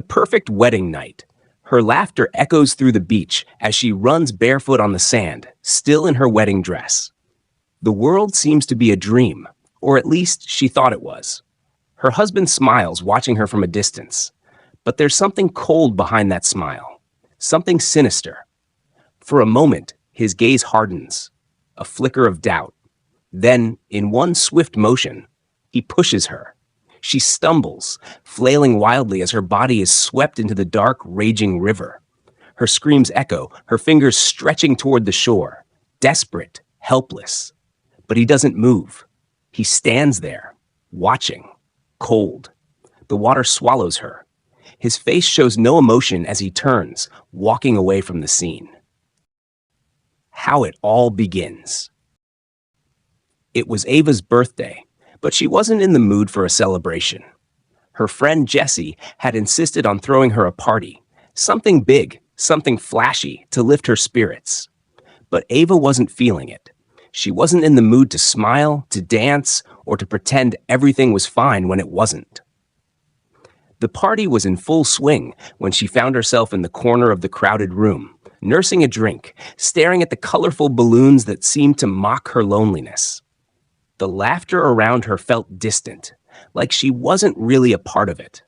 The perfect wedding night. Her laughter echoes through the beach as she runs barefoot on the sand, still in her wedding dress. The world seems to be a dream, or at least she thought it was. Her husband smiles, watching her from a distance. But there's something cold behind that smile, something sinister. For a moment, his gaze hardens, a flicker of doubt. Then, in one swift motion, he pushes her. She stumbles, flailing wildly as her body is swept into the dark, raging river. Her screams echo, her fingers stretching toward the shore, desperate, helpless. But he doesn't move. He stands there, watching, cold. The water swallows her. His face shows no emotion as he turns, walking away from the scene. How it all begins. It was Ava's birthday, but she wasn't in the mood for a celebration. Her friend Jessie had insisted on throwing her a party, something big, something flashy to lift her spirits. But Ava wasn't feeling it. She wasn't in the mood to smile, to dance, or to pretend everything was fine when it wasn't. The party was in full swing when she found herself in the corner of the crowded room, nursing a drink, staring at the colorful balloons that seemed to mock her loneliness. The laughter around her felt distant, like she wasn't really a part of it.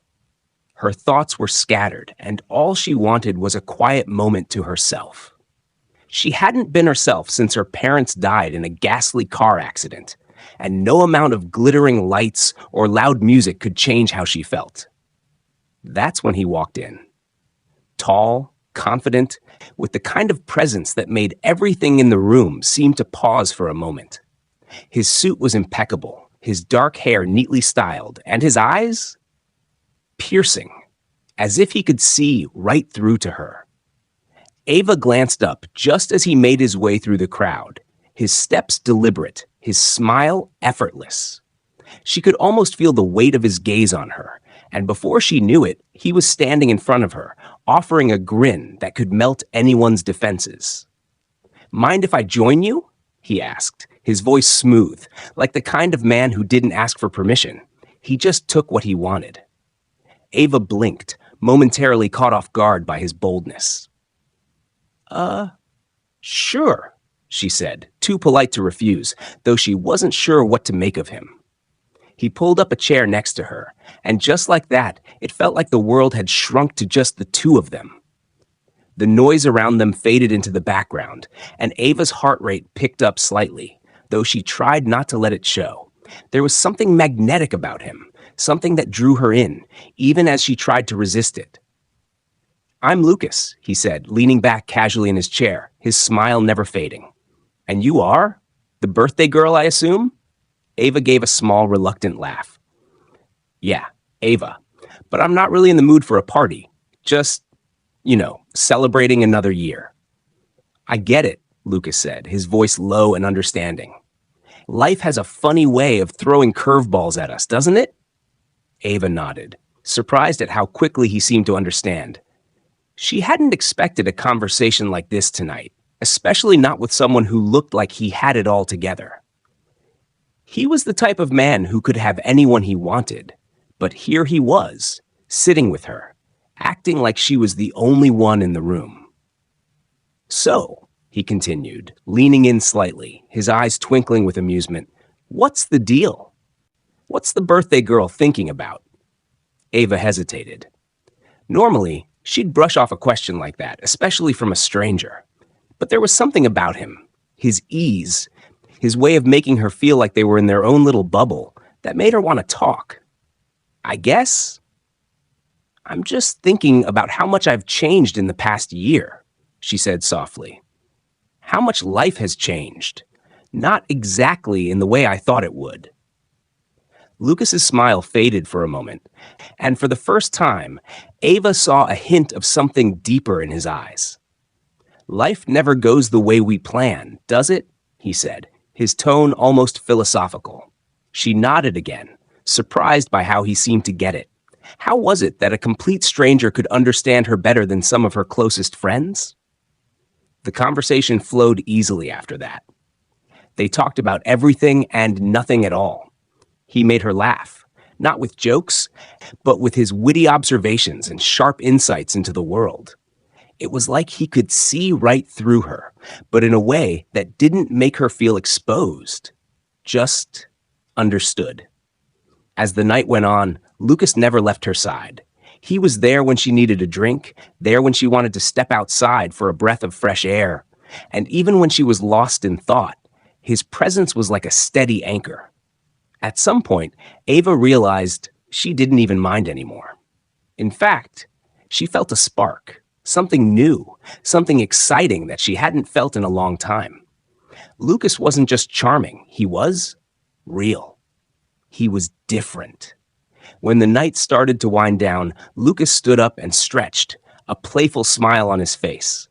Her thoughts were scattered, and all she wanted was a quiet moment to herself. She hadn't been herself since her parents died in a ghastly car accident, and no amount of glittering lights or loud music could change how she felt. That's when he walked in. Tall, confident, with the kind of presence that made everything in the room seem to pause for a moment. His suit was impeccable, his dark hair neatly styled, and his eyes? Piercing, as if he could see right through to her. Ava glanced up just as he made his way through the crowd, his steps deliberate, his smile effortless. She could almost feel the weight of his gaze on her, and before she knew it, he was standing in front of her, offering a grin that could melt anyone's defenses. "Mind if I join you?" he asked, his voice smooth, like the kind of man who didn't ask for permission. He just took what he wanted. Ava blinked, momentarily caught off guard by his boldness. Sure, she said, too polite to refuse, though she wasn't sure what to make of him. He pulled up a chair next to her, and just like that, it felt like the world had shrunk to just the two of them. The noise around them faded into the background, and Ava's heart rate picked up slightly, though she tried not to let it show. There was something magnetic about him, something that drew her in, even as she tried to resist it. "I'm Lucas," he said, leaning back casually in his chair, his smile never fading. "And you are? The birthday girl, I assume?" Ava gave a small, reluctant laugh. "Yeah, Ava. But I'm not really in the mood for a party. Just, celebrating another year." "I get it," Lucas said, his voice low and understanding. "Life has a funny way of throwing curveballs at us, doesn't it?" Ava nodded, surprised at how quickly he seemed to understand. She hadn't expected a conversation like this tonight, especially not with someone who looked like he had it all together. He was the type of man who could have anyone he wanted, but here he was, sitting with her, acting like she was the only one in the room. "So," he continued, leaning in slightly, his eyes twinkling with amusement, "what's the deal? What's the birthday girl thinking about?" Ava hesitated. Normally, she'd brush off a question like that, especially from a stranger. But there was something about him, his ease, his way of making her feel like they were in their own little bubble, that made her want to talk. "I guess I'm just thinking about how much I've changed in the past year," she said softly. "How much life has changed. Not exactly in the way I thought it would." Lucas's smile faded for a moment, and for the first time, Ava saw a hint of something deeper in his eyes. "Life never goes the way we plan, does it?" he said, his tone almost philosophical. She nodded again, surprised by how he seemed to get it. How was it that a complete stranger could understand her better than some of her closest friends? The conversation flowed easily after that. They talked about everything and nothing at all. He made her laugh, not with jokes, but with his witty observations and sharp insights into the world. It was like he could see right through her, but in a way that didn't make her feel exposed, just understood. As the night went on, Lucas never left her side. He was there when she needed a drink, there when she wanted to step outside for a breath of fresh air, and even when she was lost in thought, his presence was like a steady anchor. At some point, Ava realized she didn't even mind anymore. In fact, she felt a spark, something new, something exciting that she hadn't felt in a long time. Lucas wasn't just charming, he was real. He was different. When the night started to wind down, Lucas stood up and stretched, a playful smile on his face.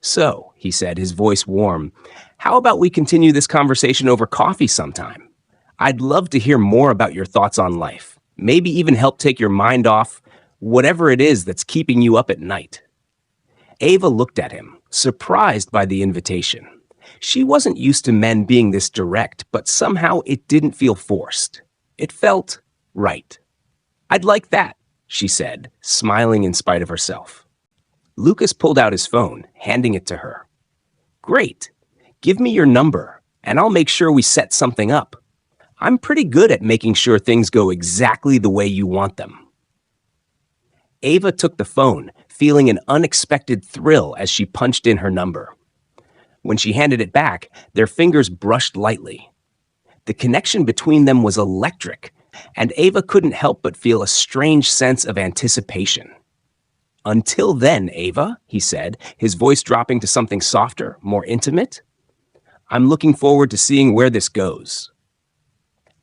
"So," he said, his voice warm, "how about we continue this conversation over coffee sometime? I'd love to hear more about your thoughts on life, maybe even help take your mind off whatever it is that's keeping you up at night." Ava looked at him, surprised by the invitation. She wasn't used to men being this direct, but somehow it didn't feel forced. It felt right. "I'd like that," she said, smiling in spite of herself. Lucas pulled out his phone, handing it to her. "Great. Give me your number, and I'll make sure we set something up. I'm pretty good at making sure things go exactly the way you want them." Ava took the phone, feeling an unexpected thrill as she punched in her number. When she handed it back, their fingers brushed lightly. The connection between them was electric, and Ava couldn't help but feel a strange sense of anticipation. "Until then, Ava," he said, his voice dropping to something softer, more intimate, "I'm looking forward to seeing where this goes."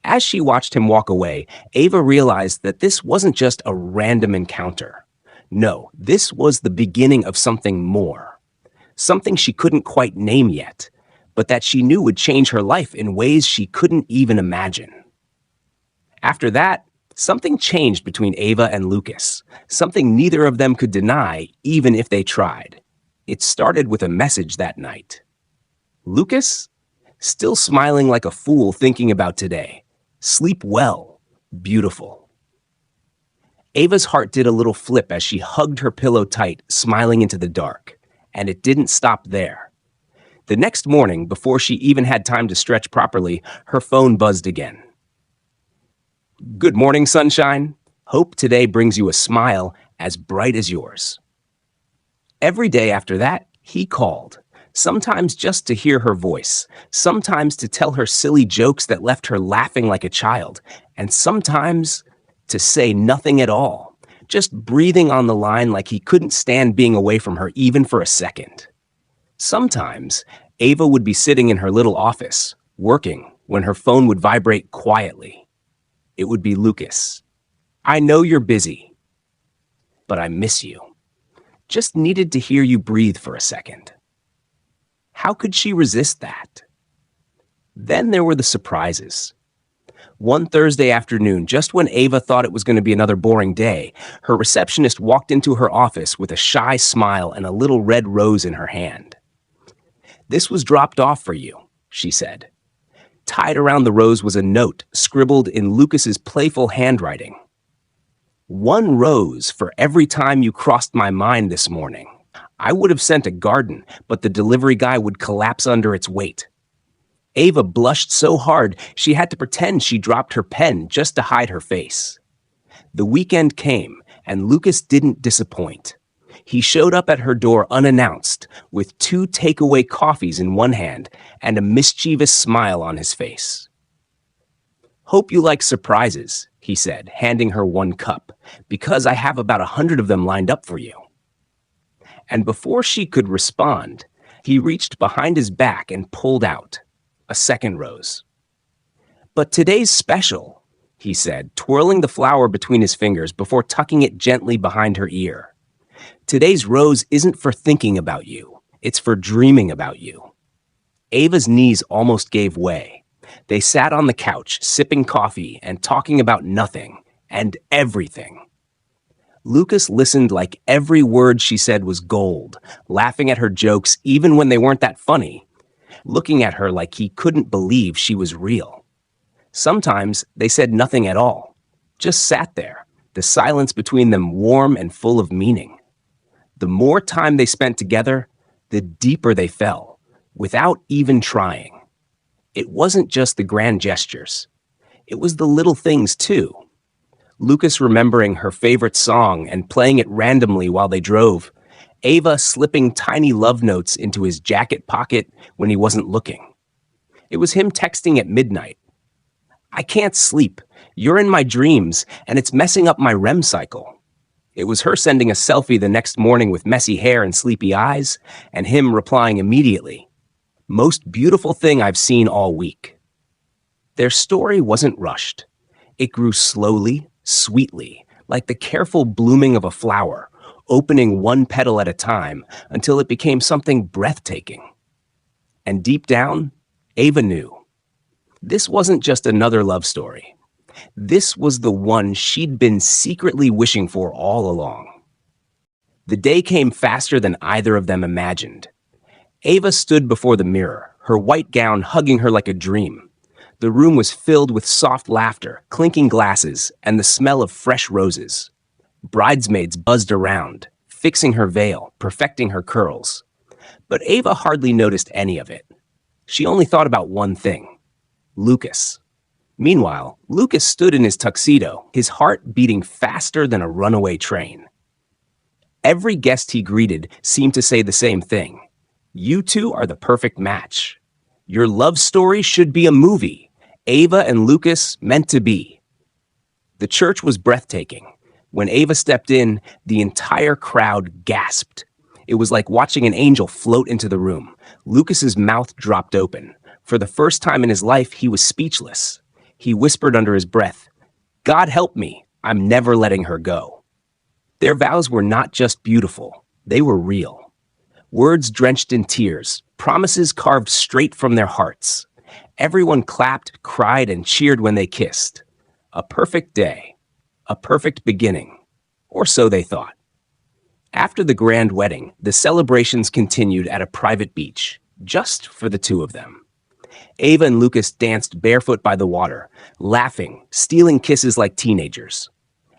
As she watched him walk away, Ava realized that this wasn't just a random encounter. No, this was the beginning of something more. Something she couldn't quite name yet, but that she knew would change her life in ways she couldn't even imagine. After that, something changed between Ava and Lucas, something neither of them could deny, even if they tried. It started with a message that night. "Lucas, still smiling like a fool thinking about today. Sleep well. Beautiful." Ava's heart did a little flip as she hugged her pillow tight, smiling into the dark. And it didn't stop there. The next morning, before she even had time to stretch properly, her phone buzzed again. "Good morning, sunshine. Hope today brings you a smile as bright as yours." Every day after that, he called, sometimes just to hear her voice, sometimes to tell her silly jokes that left her laughing like a child, and sometimes to say nothing at all, just breathing on the line like he couldn't stand being away from her even for a second. Sometimes, Ava would be sitting in her little office, working, when her phone would vibrate quietly. It would be Lucas. "I know you're busy, but I miss you. Just needed to hear you breathe for a second." How could she resist that? Then there were the surprises. One Thursday afternoon, just when Ava thought it was going to be another boring day, her receptionist walked into her office with a shy smile and a little red rose in her hand. "This was dropped off for you," she said. Tied around the rose was a note scribbled in Lucas's playful handwriting. "One rose for every time you crossed my mind this morning. I would have sent a garden, but the delivery guy would collapse under its weight." Ava blushed so hard she had to pretend she dropped her pen just to hide her face. The weekend came, and Lucas didn't disappoint. He showed up at her door unannounced, with 2 takeaway coffees in one hand and a mischievous smile on his face. "Hope you like surprises," he said, handing her 1 cup, "because I have about 100 of them lined up for you." And before she could respond, he reached behind his back and pulled out a second rose. "But today's special," he said, twirling the flower between his fingers before tucking it gently behind her ear. "Today's rose isn't for thinking about you. It's for dreaming about you." Ava's knees almost gave way. They sat on the couch, sipping coffee and talking about nothing and everything. Lucas listened like every word she said was gold, laughing at her jokes even when they weren't that funny, looking at her like he couldn't believe she was real. Sometimes they said nothing at all, just sat there, the silence between them warm and full of meaning. The more time they spent together, the deeper they fell, without even trying. It wasn't just the grand gestures. It was the little things, too. Lucas remembering her favorite song and playing it randomly while they drove. Ava slipping tiny love notes into his jacket pocket when he wasn't looking. It was him texting at midnight. "I can't sleep. You're in my dreams, and it's messing up my REM cycle." It was her sending a selfie the next morning with messy hair and sleepy eyes, and him replying immediately, "Most beautiful thing I've seen all week." Their story wasn't rushed. It grew slowly, sweetly, like the careful blooming of a flower, opening one petal at a time until it became something breathtaking. And deep down, Ava knew. This wasn't just another love story. This was the one she'd been secretly wishing for all along. The day came faster than either of them imagined. Ava stood before the mirror, her white gown hugging her like a dream. The room was filled with soft laughter, clinking glasses, and the smell of fresh roses. Bridesmaids buzzed around, fixing her veil, perfecting her curls. But Ava hardly noticed any of it. She only thought about one thing: Lucas. Meanwhile, Lucas stood in his tuxedo, his heart beating faster than a runaway train. Every guest he greeted seemed to say the same thing: "You two are the perfect match. Your love story should be a movie. Ava and Lucas meant to be." The church was breathtaking. When Ava stepped in, the entire crowd gasped. It was like watching an angel float into the room. Lucas's mouth dropped open. For the first time in his life, he was speechless. He whispered under his breath, "God help me, I'm never letting her go." Their vows were not just beautiful, they were real. Words drenched in tears, promises carved straight from their hearts. Everyone clapped, cried, and cheered when they kissed. A perfect day, a perfect beginning, or so they thought. After the grand wedding, the celebrations continued at a private beach, just for the two of them. Ava and Lucas danced barefoot by the water, laughing, stealing kisses like teenagers.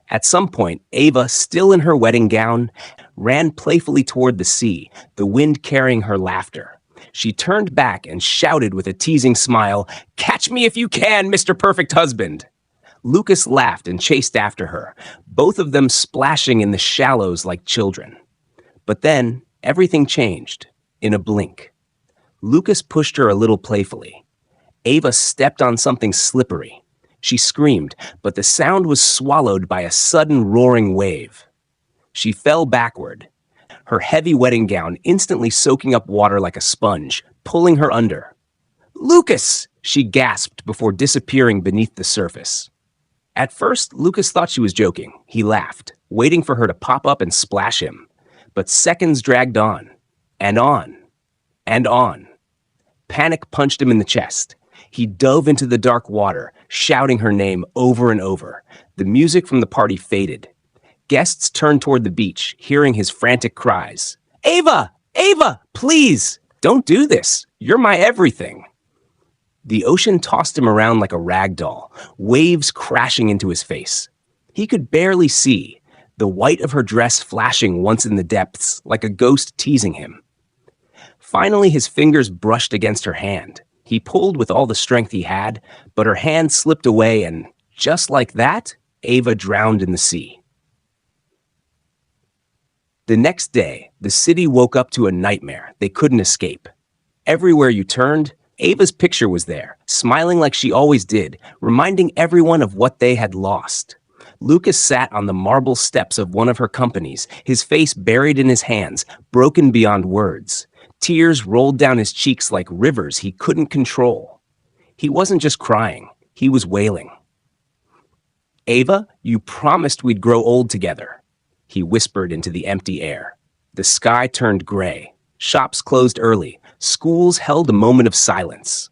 At some point, Ava, still in her wedding gown, ran playfully toward the sea, the wind carrying her laughter. She turned back and shouted with a teasing smile, "Catch me if you can, Mr. Perfect Husband!" Lucas laughed and chased after her, both of them splashing in the shallows like children. But then, everything changed, in a blink. Lucas pushed her a little playfully. Ava stepped on something slippery. She screamed, but the sound was swallowed by a sudden roaring wave. She fell backward, her heavy wedding gown instantly soaking up water like a sponge, pulling her under. "Lucas!" she gasped before disappearing beneath the surface. At first, Lucas thought she was joking. He laughed, waiting for her to pop up and splash him. But seconds dragged on, and on, and on. Panic punched him in the chest. He dove into the dark water, shouting her name over and over. The music from the party faded. Guests turned toward the beach, hearing his frantic cries. "Ava! Ava! Please! Don't do this! You're my everything!" The ocean tossed him around like a rag doll, waves crashing into his face. He could barely see, the white of her dress flashing once in the depths, like a ghost teasing him. Finally, his fingers brushed against her hand. He pulled with all the strength he had, but her hand slipped away and, just like that, Ava drowned in the sea. The next day, the city woke up to a nightmare they couldn't escape. Everywhere you turned, Ava's picture was there, smiling like she always did, reminding everyone of what they had lost. Lucas sat on the marble steps of one of her companies, his face buried in his hands, broken beyond words. Tears rolled down his cheeks like rivers he couldn't control. He wasn't just crying, he was wailing. "Ava, you promised we'd grow old together," he whispered into the empty air. The sky turned gray. Shops closed early. Schools held a moment of silence.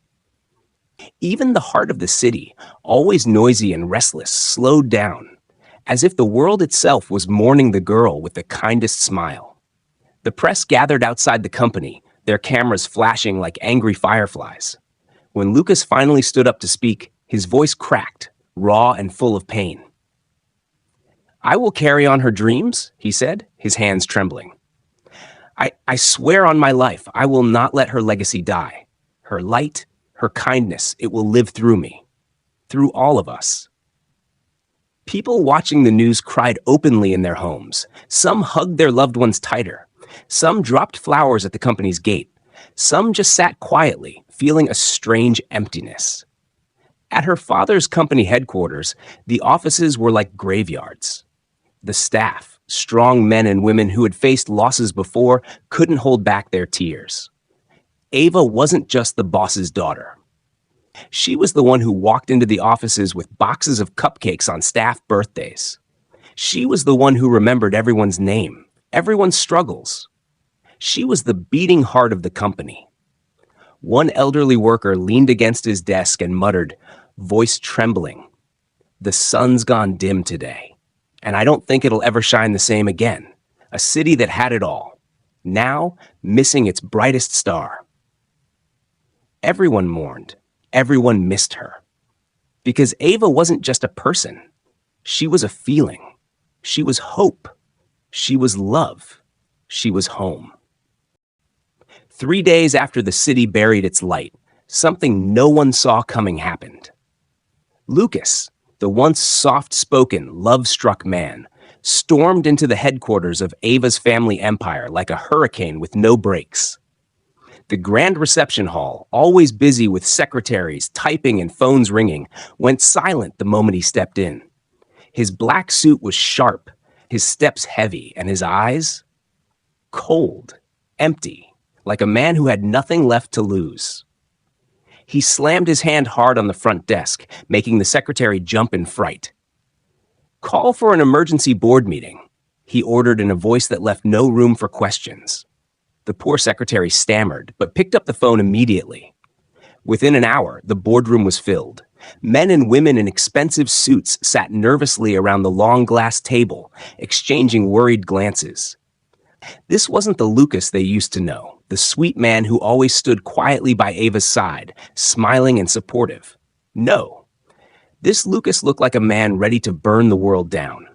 Even the heart of the city, always noisy and restless, slowed down, as if the world itself was mourning the girl with the kindest smile. The press gathered outside the company, their cameras flashing like angry fireflies. When Lucas finally stood up to speak, his voice cracked, raw and full of pain. I will carry on her dreams, he said, his hands trembling. I swear on my life, I will not let her legacy die. Her light, her kindness, it will live through me, through all of us. People watching the news cried openly in their homes. Some hugged their loved ones tighter. Some dropped flowers at the company's gate. Some just sat quietly, feeling a strange emptiness. At her father's company headquarters, the offices were like graveyards. The staff, strong men and women who had faced losses before, couldn't hold back their tears. Ava wasn't just the boss's daughter. She was the one who walked into the offices with boxes of cupcakes on staff birthdays. She was the one who remembered everyone's name, everyone's struggles. She was the beating heart of the company. One elderly worker leaned against his desk and muttered, voice trembling, "The sun's gone dim today, and I don't think it'll ever shine the same again. A city that had it all, now missing its brightest star." Everyone mourned. Everyone missed her. Because Ava wasn't just a person. She was a feeling. She was hope. She was love. She was home. 3 days after the city buried its light, something no one saw coming happened. Lucas, the once soft-spoken, love-struck man, stormed into the headquarters of Ava's family empire like a hurricane with no brakes. The grand reception hall, always busy with secretaries typing and phones ringing, went silent the moment he stepped in. His black suit was sharp, his steps heavy, and his eyes cold, empty, like a man who had nothing left to lose. He slammed his hand hard on the front desk, making the secretary jump in fright. "Call for an emergency board meeting," he ordered in a voice that left no room for questions. The poor secretary stammered, but picked up the phone immediately. Within an hour, the boardroom was filled. Men and women in expensive suits sat nervously around the long glass table, exchanging worried glances. This wasn't the Lucas they used to know, the sweet man who always stood quietly by Ava's side, smiling and supportive. No. This Lucas looked like a man ready to burn the world down.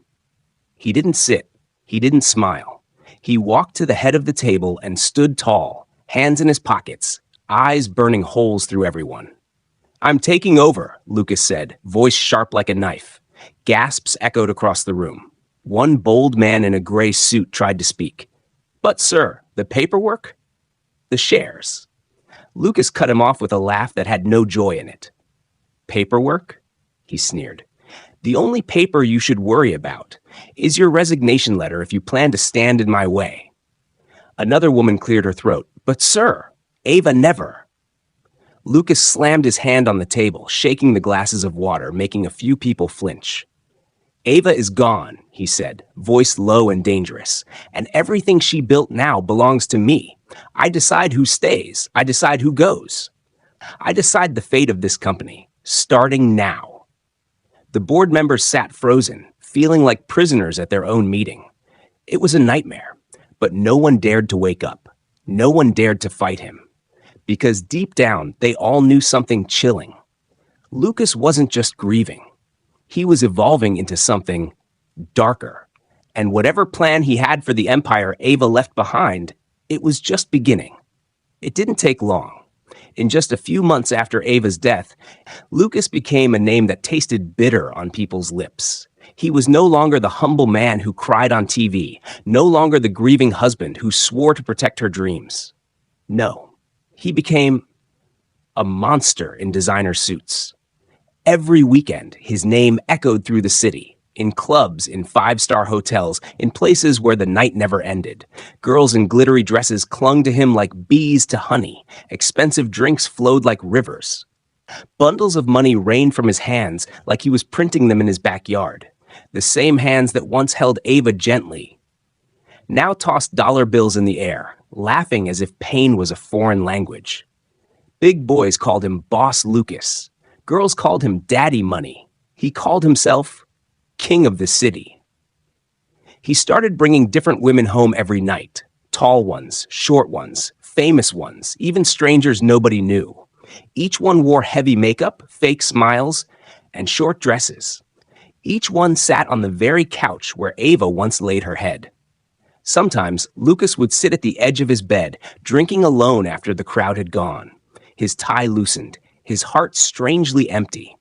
He didn't sit. He didn't smile. He walked to the head of the table and stood tall, hands in his pockets, eyes burning holes through everyone. "I'm taking over," Lucas said, voice sharp like a knife. Gasps echoed across the room. One bold man in a gray suit tried to speak. "But, sir, the paperwork? The shares?" Lucas cut him off with a laugh that had no joy in it. "Paperwork?" he sneered. "The only paper you should worry about is your resignation letter if you plan to stand in my way." Another woman cleared her throat. "But sir, Ava never." Lucas slammed his hand on the table, shaking the glasses of water, making a few people flinch. "Ava is gone," he said, voice low and dangerous, "and everything she built now belongs to me. I decide who stays. I decide who goes. I decide the fate of this company, starting now." The board members sat frozen, feeling like prisoners at their own meeting. It was a nightmare, but no one dared to wake up. No one dared to fight him. Because deep down, they all knew something chilling. Lucas wasn't just grieving. He was evolving into something darker. And whatever plan he had for the empire Ava left behind, it was just beginning. It didn't take long. In just a few months after Ava's death, Lucas became a name that tasted bitter on people's lips. He was no longer the humble man who cried on TV, no longer the grieving husband who swore to protect her dreams. No, he became a monster in designer suits. Every weekend, his name echoed through the city, in clubs, in five-star hotels, in places where the night never ended. Girls in glittery dresses clung to him like bees to honey. Expensive drinks flowed like rivers. Bundles of money rained from his hands like he was printing them in his backyard. The same hands that once held Ava gently now tossed dollar bills in the air, laughing as if pain was a foreign language. Big boys called him Boss Lucas. Girls called him Daddy Money. He called himself King of the City. He started bringing different women home every night. Tall ones, short ones, famous ones, even strangers nobody knew. Each one wore heavy makeup, fake smiles, and short dresses. Each one sat on the very couch where Ava once laid her head. Sometimes Lucas would sit at the edge of his bed, drinking alone after the crowd had gone, his tie loosened, his heart strangely empty.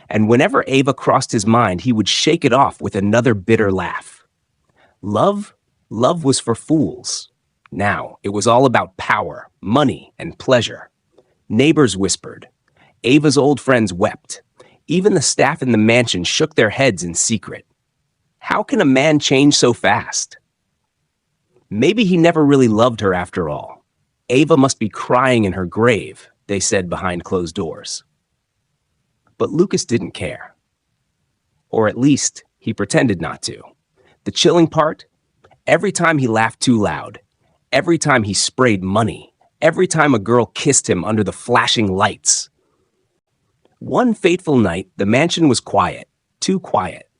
And whenever Ava crossed his mind, he would shake it off with another bitter laugh. Love was for fools. Now it was all about power, money, and pleasure. Neighbors whispered. Ava's old friends wept. Even the staff in the mansion shook their heads in secret. How can a man change so fast? Maybe he never really loved her after all. Ava must be crying in her grave, they said behind closed doors. But Lucas didn't care. Or at least, he pretended not to. The chilling part? Every time he laughed too loud, every time he sprayed money, every time a girl kissed him under the flashing lights. One fateful night, the mansion was quiet, too quiet.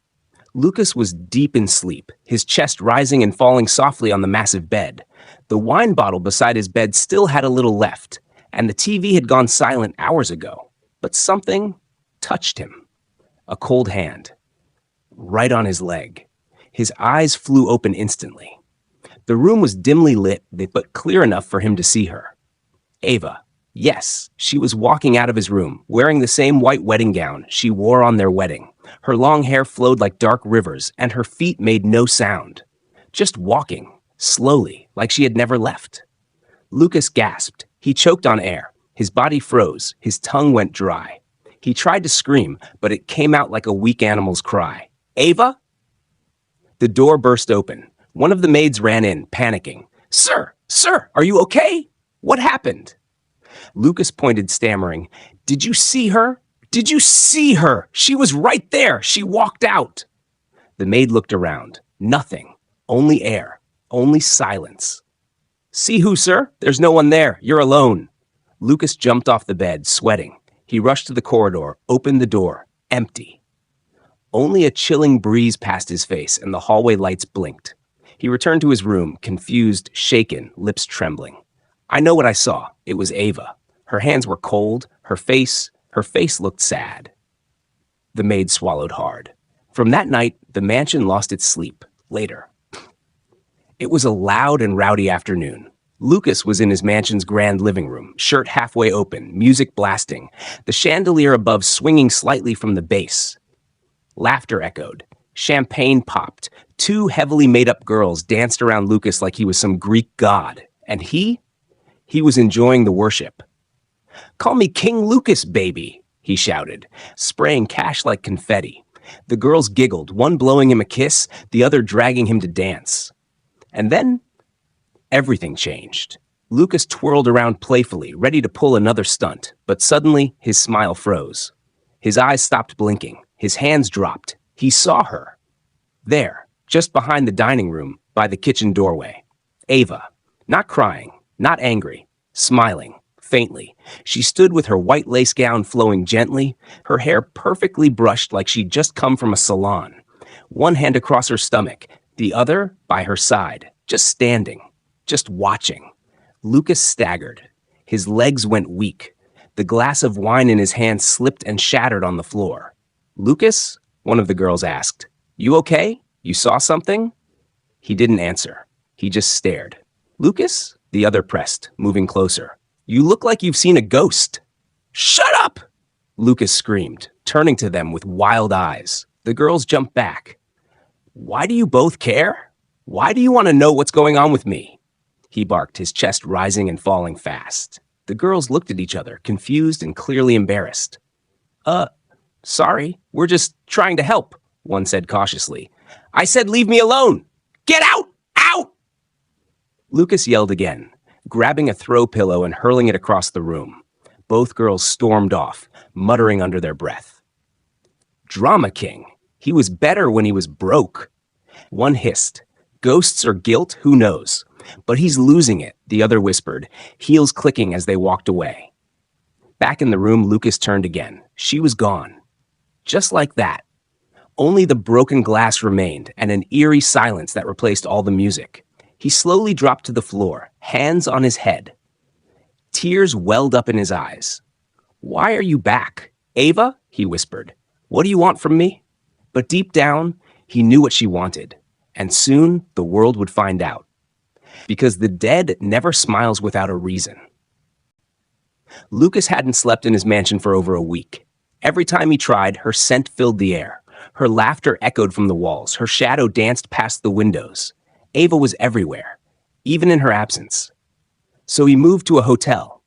Lucas was deep in sleep, his chest rising and falling softly on the massive bed. The wine bottle beside his bed still had a little left, and the TV had gone silent hours ago. But something touched him. A cold hand. Right on his leg. His eyes flew open instantly. The room was dimly lit, but clear enough for him to see her. Ava. Yes, she was walking out of his room, wearing the same white wedding gown she wore on their wedding. Her long hair flowed like dark rivers, and her feet made no sound. Just walking, slowly, like she had never left. Lucas gasped. He choked on air. His body froze. His tongue went dry. He tried to scream, but it came out like a weak animal's cry. Ava? The door burst open. One of the maids ran in, panicking. Sir, are you okay? What happened? Lucas pointed, stammering. Did you see her? Did you see her? She was right there. She walked out. The maid looked around. Nothing. Only air. Only silence. See who, sir? There's no one there. You're alone. Lucas jumped off the bed, sweating. He rushed to the corridor, opened the door. Empty. Only a chilling breeze passed his face, and the hallway lights blinked. He returned to his room, confused, shaken, lips trembling. I know what I saw. It was Ava. Her hands were cold. Her face looked sad. The maid swallowed hard. From that night, the mansion lost its sleep. Later. It was a loud and rowdy afternoon. Lucas was in his mansion's grand living room, shirt halfway open, music blasting, the chandelier above swinging slightly from the base. Laughter echoed. Champagne popped. Two heavily made-up girls danced around Lucas like he was some Greek god. And he was enjoying the worship. Call me King Lucas, baby, he shouted, spraying cash like confetti. The girls giggled, one blowing him a kiss, the other dragging him to dance. And then, everything changed. Lucas twirled around playfully, ready to pull another stunt, but suddenly his smile froze. His eyes stopped blinking. His hands dropped. He saw her. There, just behind the dining room, by the kitchen doorway. Ava, not crying, not angry, smiling, faintly. She stood with her white lace gown flowing gently, her hair perfectly brushed like she'd just come from a salon. One hand across her stomach, the other by her side, just standing, just watching. Lucas staggered. His legs went weak. The glass of wine in his hand slipped and shattered on the floor. Lucas? One of the girls asked. You okay? You saw something? He didn't answer. He just stared. Lucas? The other pressed, moving closer. You look like you've seen a ghost. Shut up! Lucas screamed, turning to them with wild eyes. The girls jumped back. Why do you both care? Why do you want to know what's going on with me? He barked, his chest rising and falling fast. The girls looked at each other, confused and clearly embarrassed. Sorry, we're just trying to help, one said cautiously. I said leave me alone! Get out! Out! Lucas yelled again, grabbing a throw pillow and hurling it across the room. Both girls stormed off, muttering under their breath. Drama king. He was better when he was broke. One hissed. Ghosts or guilt, who knows? But he's losing it, the other whispered, heels clicking as they walked away. Back in the room, Lucas turned again. She was gone. Just like that. Only the broken glass remained, and an eerie silence that replaced all the music. He slowly dropped to the floor, hands on his head. Tears welled up in his eyes. Why are you back? Ava? He whispered. What do you want from me? But deep down, he knew what she wanted. And soon, the world would find out. Because the dead never smiles without a reason. Lucas hadn't slept in his mansion for over a week. Every time he tried, her scent filled the air. Her laughter echoed from the walls. Her shadow danced past the windows. Ava was everywhere, even in her absence. So he moved to a hotel,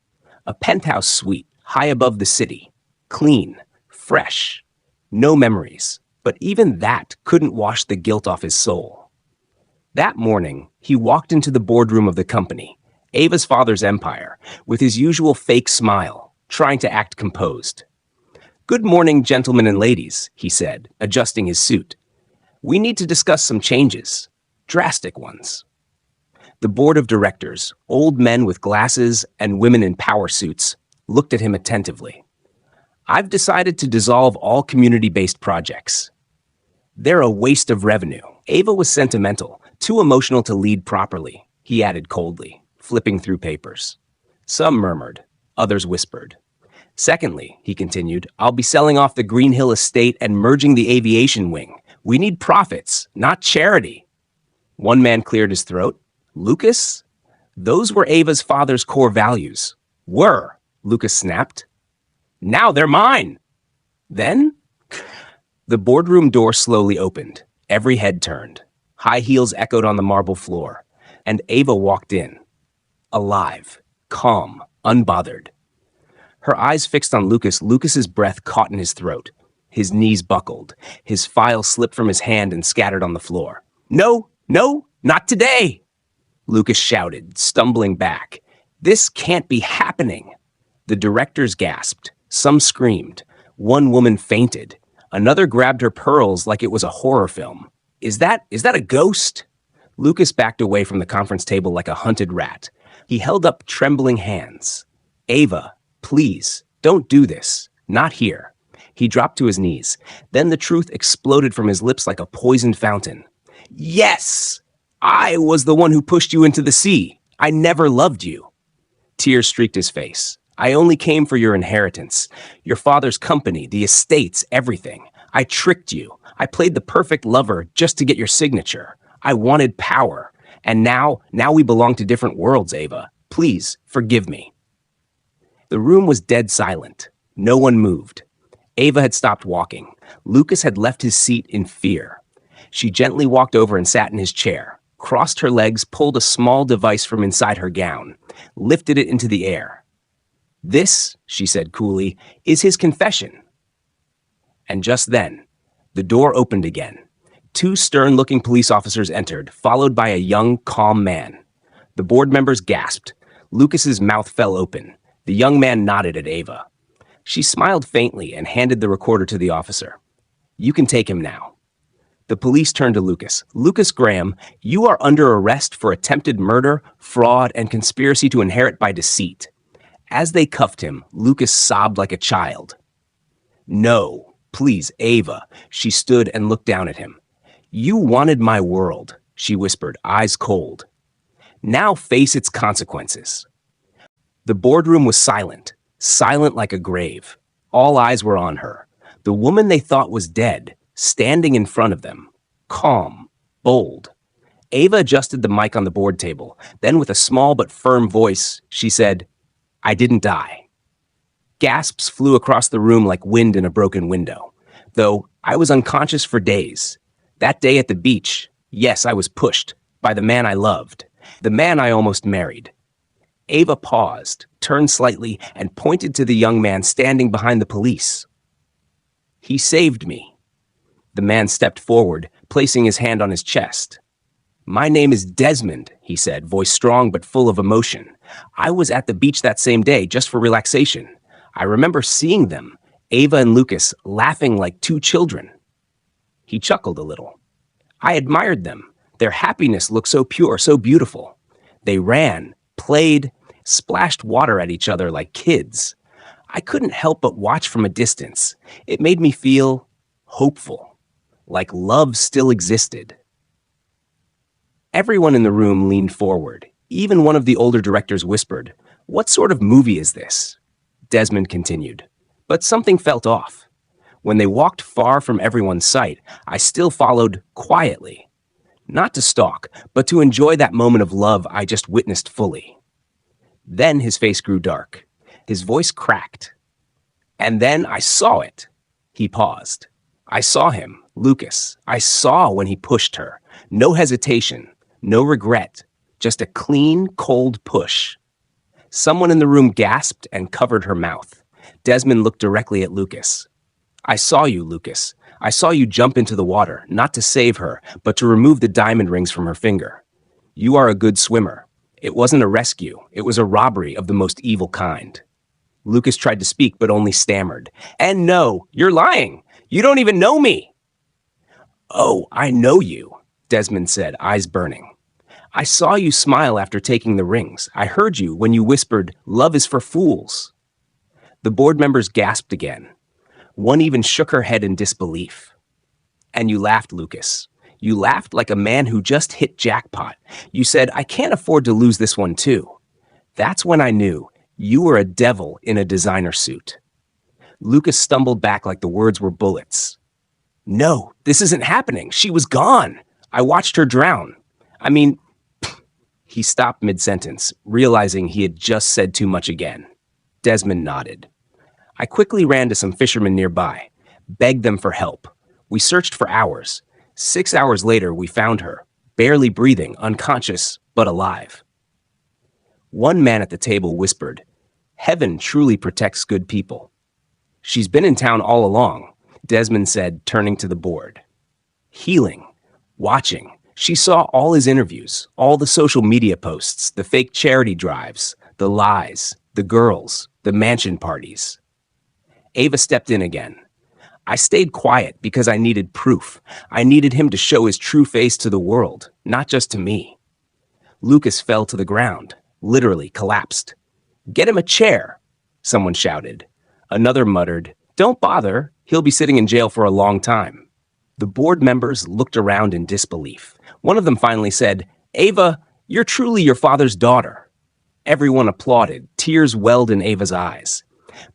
a penthouse suite high above the city. Clean, fresh, no memories. But even that couldn't wash the guilt off his soul. That morning, he walked into the boardroom of the company, Ava's father's empire, with his usual fake smile, trying to act composed. "Good morning, gentlemen and ladies," he said, adjusting his suit. "We need to discuss some changes, drastic ones." The board of directors, old men with glasses and women in power suits, looked at him attentively. "I've decided to dissolve all community-based projects. They're a waste of revenue." Ava was sentimental, too emotional to lead properly, he added coldly, flipping through papers. Some murmured, others whispered. "Secondly," he continued, "I'll be selling off the Green Hill estate and merging the aviation wing. We need profits, not charity." One man cleared his throat. "Lucas? Those were Ava's father's core values." "Were," Lucas snapped. "Now they're mine." "Then?" The boardroom door slowly opened. Every head turned. High heels echoed on the marble floor. And Ava walked in. Alive, calm, unbothered. Her eyes fixed on Lucas. Lucas's breath caught in his throat. His knees buckled. His file slipped from his hand and scattered on the floor. "No, no, not today!" Lucas shouted, stumbling back. "This can't be happening!" The directors gasped. Some screamed. One woman fainted. Another grabbed her pearls like it was a horror film. Is that a ghost?" Lucas backed away from the conference table like a hunted rat. He held up trembling hands. "Ava, please, don't do this. Not here." He dropped to his knees. Then the truth exploded from his lips like a poisoned fountain. "Yes! I was the one who pushed you into the sea. I never loved you." Tears streaked his face. "I only came for your inheritance, your father's company, the estates, everything. I tricked you. I played the perfect lover just to get your signature. I wanted power. And now we belong to different worlds, Ava. Please, forgive me." The room was dead silent. No one moved. Ava had stopped walking. Lucas had left his seat in fear. She gently walked over and sat in his chair, crossed her legs, pulled a small device from inside her gown, lifted it into the air. "This," she said coolly, "is his confession." And just then, the door opened again. Two stern-looking police officers entered, followed by a young, calm man. The board members gasped. Lucas's mouth fell open. The young man nodded at Ava. She smiled faintly and handed the recorder to the officer. "You can take him now." The police turned to Lucas. "Lucas Graham, you are under arrest for attempted murder, fraud, and conspiracy to inherit by deceit." As they cuffed him, Lucas sobbed like a child. "No, please, Ava." She stood and looked down at him. "You wanted my world," she whispered, eyes cold. "Now face its consequences." The boardroom was silent, silent like a grave. All eyes were on her. The woman they thought was dead, standing in front of them, calm, bold. Ava adjusted the mic on the board table. Then with a small but firm voice, she said, "I didn't die." Gasps flew across the room like wind in a broken window. Though I was unconscious for days. That day at the beach, yes, I was pushed by the man I loved, the man I almost married. Ava paused, turned slightly, and pointed to the young man standing behind the police. "He saved me." The man stepped forward, placing his hand on his chest. "My name is Desmond," he said, voice strong but full of emotion. "I was at the beach that same day, just for relaxation. I remember seeing them, Ava and Lucas, laughing like two children." He chuckled a little. "I admired them. Their happiness looked so pure, so beautiful. They ran, played, splashed water at each other like kids. I couldn't help but watch from a distance. It made me feel hopeful, like love still existed." Everyone in the room leaned forward. Even one of the older directors whispered, "What sort of movie is this?" Desmond continued. But something felt off. When they walked far from everyone's sight, I still followed quietly. Not to stalk, but to enjoy that moment of love I just witnessed fully. Then his face grew dark. His voice cracked. And then I saw it. He paused. I saw him, Lucas. I saw when he pushed her. No hesitation, no regret, just a clean, cold push. Someone in the room gasped and covered her mouth. Desmond looked directly at Lucas. I saw you, Lucas. I saw you jump into the water, not to save her, but to remove the diamond rings from her finger. You are a good swimmer. It wasn't a rescue. It was a robbery of the most evil kind. Lucas tried to speak, but only stammered. And no, you're lying. You don't even know me. Oh, I know you, Desmond said, eyes burning. I saw you smile after taking the rings. I heard you when you whispered, "Love is for fools." The board members gasped again. One even shook her head in disbelief. And you laughed, Lucas. You laughed like a man who just hit jackpot. You said, I can't afford to lose this one too. That's when I knew you were a devil in a designer suit. Lucas stumbled back like the words were bullets. No, this isn't happening. She was gone. I watched her drown. I mean, he stopped mid-sentence, realizing he had just said too much again. Desmond nodded. I quickly ran to some fishermen nearby, begged them for help. We searched for hours. 6 hours later, we found her, barely breathing, unconscious, but alive. One man at the table whispered, "Heaven truly protects good people." She's been in town all along, Desmond said, turning to the board. Healing, watching. She saw all his interviews, all the social media posts, the fake charity drives, the lies, the girls, the mansion parties. Ava stepped in again. I stayed quiet because I needed proof. I needed him to show his true face to the world, not just to me. Lucas fell to the ground, literally collapsed. Get him a chair, someone shouted. Another muttered, don't bother, he'll be sitting in jail for a long time. The board members looked around in disbelief. One of them finally said, Ava, you're truly your father's daughter. Everyone applauded, tears welled in Ava's eyes.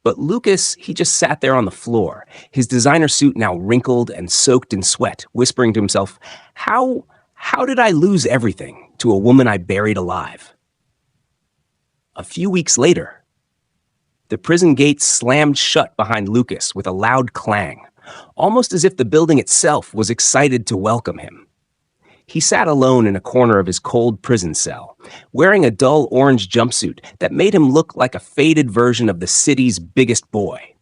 But Lucas, he just sat there on the floor, his designer suit now wrinkled and soaked in sweat, whispering to himself, How did I lose everything to a woman I buried alive? A few weeks later, the prison gates slammed shut behind Lucas with a loud clang, almost as if the building itself was excited to welcome him. He sat alone in a corner of his cold prison cell, wearing a dull orange jumpsuit that made him look like a faded version of the city's biggest boy.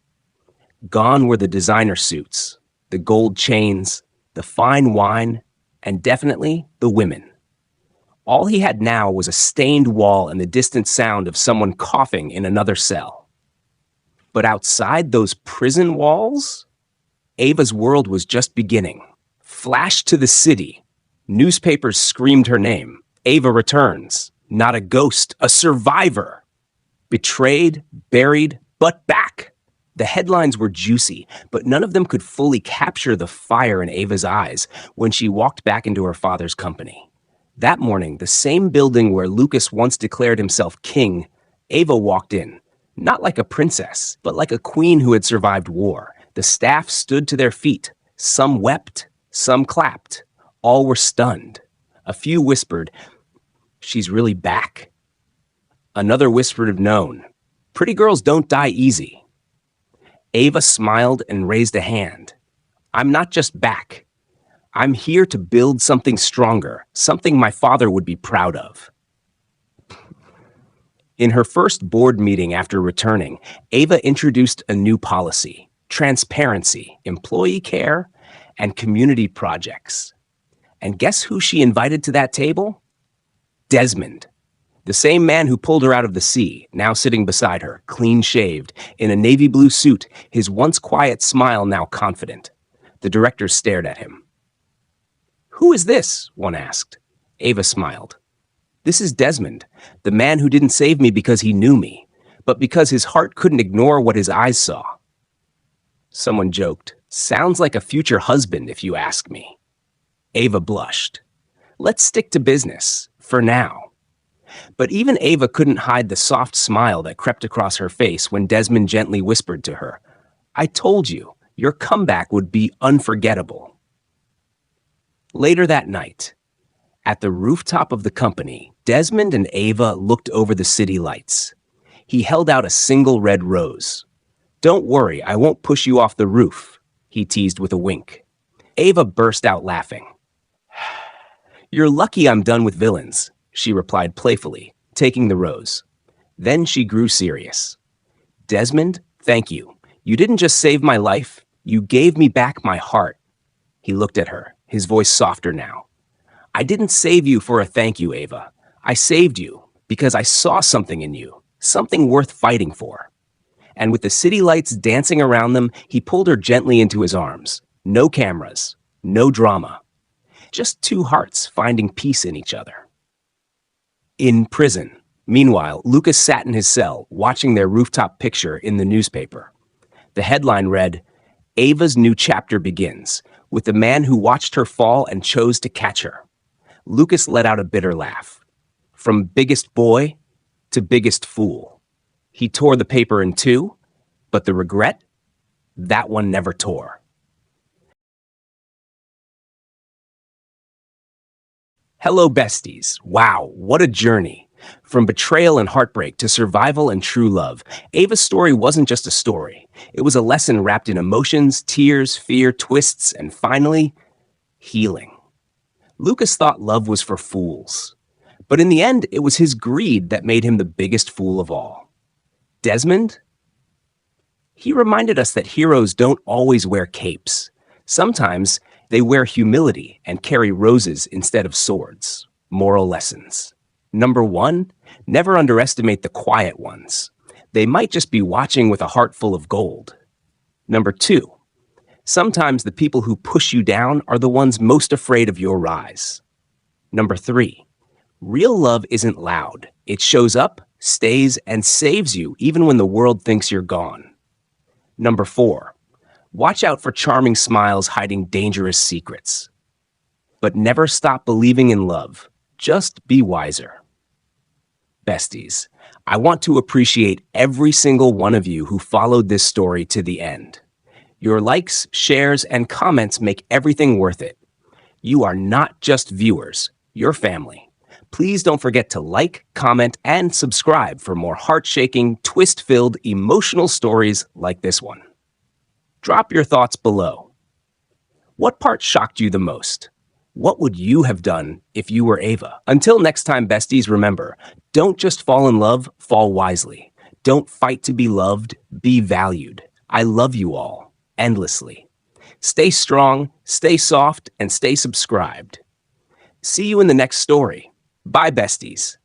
Gone were the designer suits, the gold chains, the fine wine, and definitely the women. All he had now was a stained wall and the distant sound of someone coughing in another cell. But outside those prison walls, Ava's world was just beginning. Flash to the city. Newspapers screamed her name. Ava returns. Not a ghost, a survivor. Betrayed, buried, but back. The headlines were juicy, but none of them could fully capture the fire in Ava's eyes when she walked back into her father's company. That morning, the same building where Lucas once declared himself king, Ava walked in. Not like a princess, but like a queen who had survived war. The staff stood to their feet. Some wept, some clapped. All were stunned. A few whispered, she's really back. Another whispered of known. Pretty girls don't die easy. Ava smiled and raised a hand. I'm not just back. I'm here to build something stronger, something my father would be proud of. In her first board meeting after returning, Ava introduced a new policy: transparency, employee care, and community projects. And guess who she invited to that table? Desmond, the same man who pulled her out of the sea, now sitting beside her, clean-shaved, in a navy blue suit, his once quiet smile now confident. The directors stared at him. Who is this? One asked. Ava smiled. This is Desmond, the man who didn't save me because he knew me, but because his heart couldn't ignore what his eyes saw. Someone joked, sounds like a future husband if you ask me. Ava blushed. Let's stick to business, for now. But even Ava couldn't hide the soft smile that crept across her face when Desmond gently whispered to her, I told you, Your comeback would be unforgettable. Later that night, at the rooftop of the company, Desmond and Ava looked over the city lights. He held out a single red rose. "Don't worry, I won't push you off the roof," he teased with a wink. Ava burst out laughing. "You're lucky I'm done with villains," she replied playfully, taking the rose. Then she grew serious. "Desmond, thank you. You didn't just save my life, you gave me back my heart." He looked at her, his voice softer now. "I didn't save you for a thank you, Ava. I saved you because I saw something in you, something worth fighting for." And with the city lights dancing around them, he pulled her gently into his arms. No cameras, no drama. Just two hearts finding peace in each other. In prison, meanwhile, Lucas sat in his cell, watching their rooftop picture in the newspaper. The headline read, "Ava's new chapter begins, with the man who watched her fall and chose to catch her." Lucas let out a bitter laugh. From biggest boy to biggest fool. He tore the paper in two, but the regret? That one never tore. Hello, besties. Wow, what a journey. From betrayal and heartbreak to survival and true love, Ava's story wasn't just a story. It was a lesson wrapped in emotions, tears, fear, twists, and finally, healing. Lucas thought love was for fools. But in the end, it was his greed that made him the biggest fool of all. Desmond? He reminded us that heroes don't always wear capes. Sometimes they wear humility and carry roses instead of swords. Moral lessons. Number 1, never underestimate the quiet ones. They might just be watching with a heart full of gold. Number 2, sometimes the people who push you down are the ones most afraid of your rise. Number 3, real love isn't loud. It shows up, stays, and saves you even when the world thinks you're gone. Number 4, watch out for charming smiles hiding dangerous secrets. But never stop believing in love. Just be wiser. Besties, I want to appreciate every single one of you who followed this story to the end. Your likes, shares, and comments make everything worth it. You are not just viewers, you're family. Please don't forget to like, comment, and subscribe for more heart-shaking, twist-filled, emotional stories like this one. Drop your thoughts below. What part shocked you the most? What would you have done if you were Ava? Until next time, besties, remember, don't just fall in love, fall wisely. Don't fight to be loved, be valued. I love you all, endlessly. Stay strong, stay soft, and stay subscribed. See you in the next story. Bye, besties.